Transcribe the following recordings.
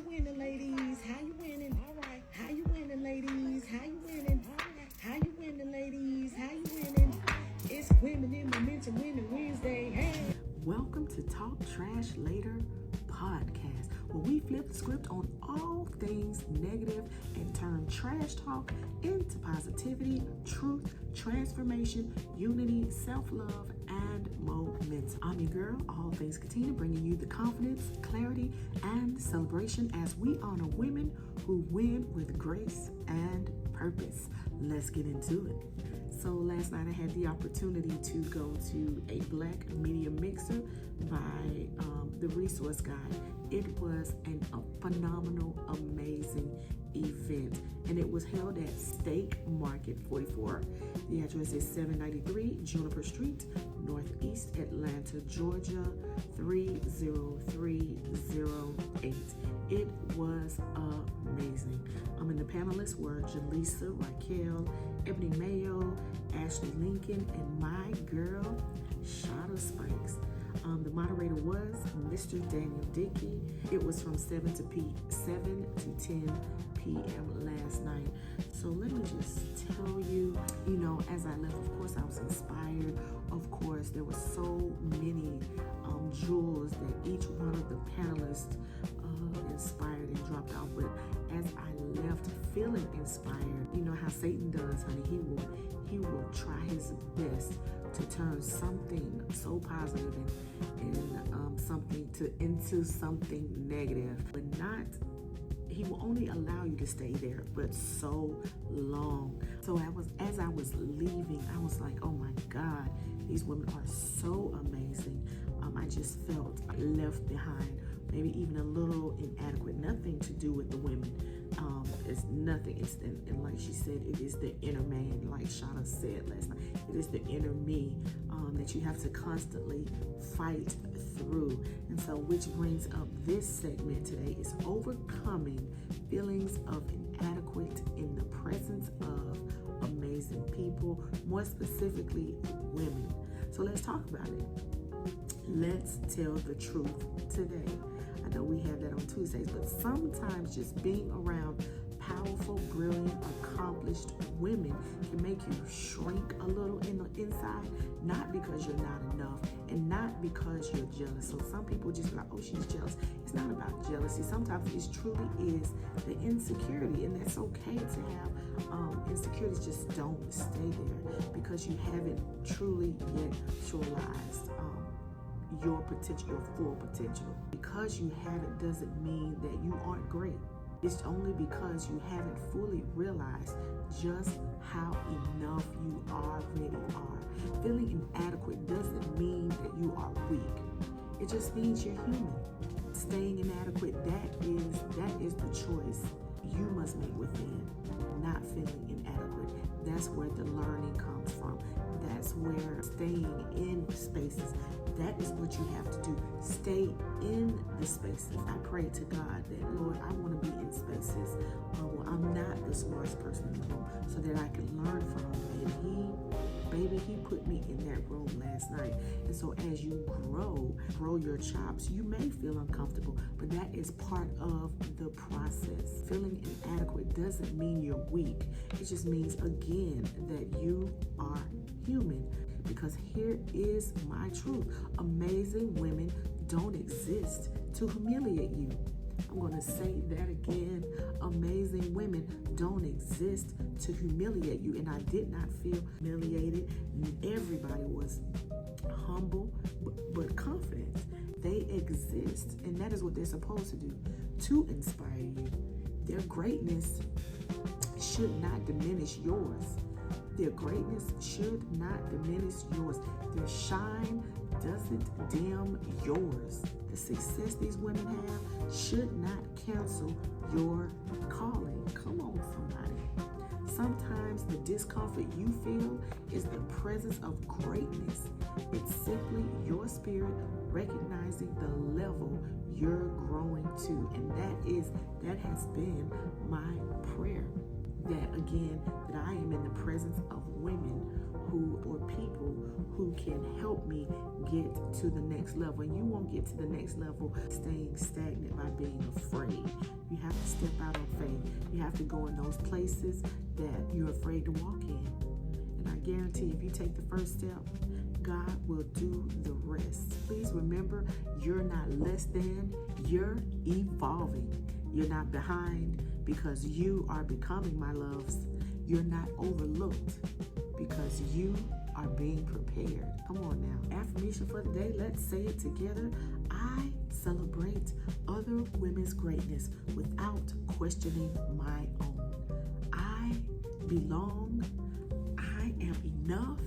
you winning, ladies? How you winning? All right. How you winning, ladies? How you winning? All right. How you winning, ladies? How you winning? It's Women in Momentum Winning Wednesday. Hey. Welcome to Talk Trash Later podcast, where we flip the script on all things negative and turn trash talk into positivity, truth, transformation, unity, self-love, and momentum. I'm your girl, All Things Katina, bringing you the confidence, clarity, and celebration as we honor women who win with grace and purpose. Let's get into it. So last night I had the opportunity to go to a Black Media Mixer by the Resource Guide. It was a phenomenal, amazing event, and it was held at Steak Market 44. The address is 793 Juniper Street, Northeast Atlanta, Georgia 30308. It was amazing. And the panelists were Jaleesa, Raquel, Ebony Mayo, Ashley Lincoln, and my girl, Shada Spikes. The moderator was Mr. Daniel Dickey. It was from 7 to 10 p.m. last night. So let me just tell you, as I left, of course, I was inspired. Of course, there were so many jewels that each one of the panelists inspired and dropped off. But as I left feeling inspired, you know how Satan does, honey. He will try his best to turn something so positive and something into something negative, but not. He will only allow you to stay there, but so long. So as I was leaving, I was like, oh my God, these women are so amazing. I just felt left behind, maybe even a little inadequate. Nothing to do with the women. It's nothing. And like she said, it is the inner man, like Shana said last night. It is the inner me that you have to constantly fight through. And so, which brings up this segment today is overcoming feelings of inadequate in the presence of amazing people, more specifically women. So let's talk about it. Let's tell the truth today. I know we have that on Tuesdays, but sometimes just being around powerful, brilliant, accomplished women can make you shrink a little in the inside, not because you're not enough and not because you're jealous. So some people just like, oh, she's jealous. It's not about jealousy. Sometimes it truly is the insecurity, and that's okay to have insecurities. Just don't stay there because you haven't truly yet realized your potential, your full potential. Because you haven't doesn't mean that you aren't great. It's only because you haven't fully realized just how enough you already are. Feeling inadequate doesn't mean that you are weak. It just means you're human. Staying inadequate, that is the choice you must make within. Not feeling inadequate. That's where the learning comes from. That's where staying in spaces, that is what you have to do. Stay in the spaces. I pray to God that, Lord, I want to be in spaces where I'm not the smartest person in the room, so that I can learn from him. And he put me in that room last night. And so as you grow your chops, you may feel uncomfortable, but that is part of the process. Feeling inadequate doesn't mean you're weak. It just means, again, that you are human. Because here is my truth. Amazing women don't exist to humiliate you. I'm going to say that again. Amazing women don't exist to humiliate you. And I did not feel humiliated. Everybody was humble, but confident. They exist, and that is what they're supposed to do, to inspire you. Their greatness should not diminish yours. Their greatness should not diminish yours. Their shine doesn't dim yours. The success these women have should not cancel your calling. Come on, somebody. Sometimes the discomfort you feel is the presence of greatness. It's simply your spirit recognizing the level you're growing to. And that has been my prayer. That I am in the presence of women or people who can help me get to the next level. And you won't get to the next level staying stagnant by being afraid. step out on faith. You have to go in those places that you're afraid to walk in. And I guarantee if you take the first step, God will do the rest. Please remember, you're not less than, you're evolving. You're not behind because you are becoming, my loves. You're not overlooked because you are being prepared. Come on now. Affirmation for the day. Let's say it together. I celebrate other women's greatness without questioning my own. I belong. I am enough.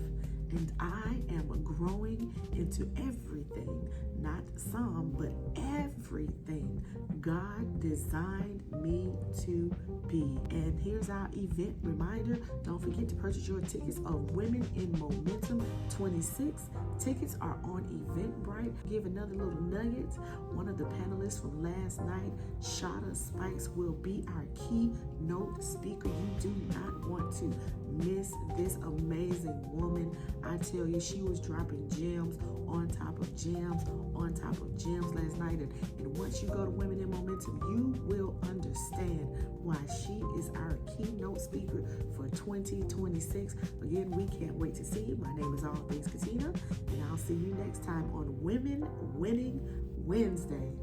And I am growing into everything, not some, but everything God designed me to be. And here's our event reminder. Don't forget to purchase your tickets of Women in Momentum 26. Tickets are on Eventbrite. Give another little nugget. One of the panelists from last night, Shada Spikes, will be our keynote speaker. You do not want to miss this amazing woman. I tell you, she was dropping gems on top of gems on top of gems last night. And once you go to Women in Momentum, you will understand why she is our keynote speaker for 2026. Again, we can't wait to see you. My name is All Things Katina, and I'll see you next time on Women Winning Wednesday.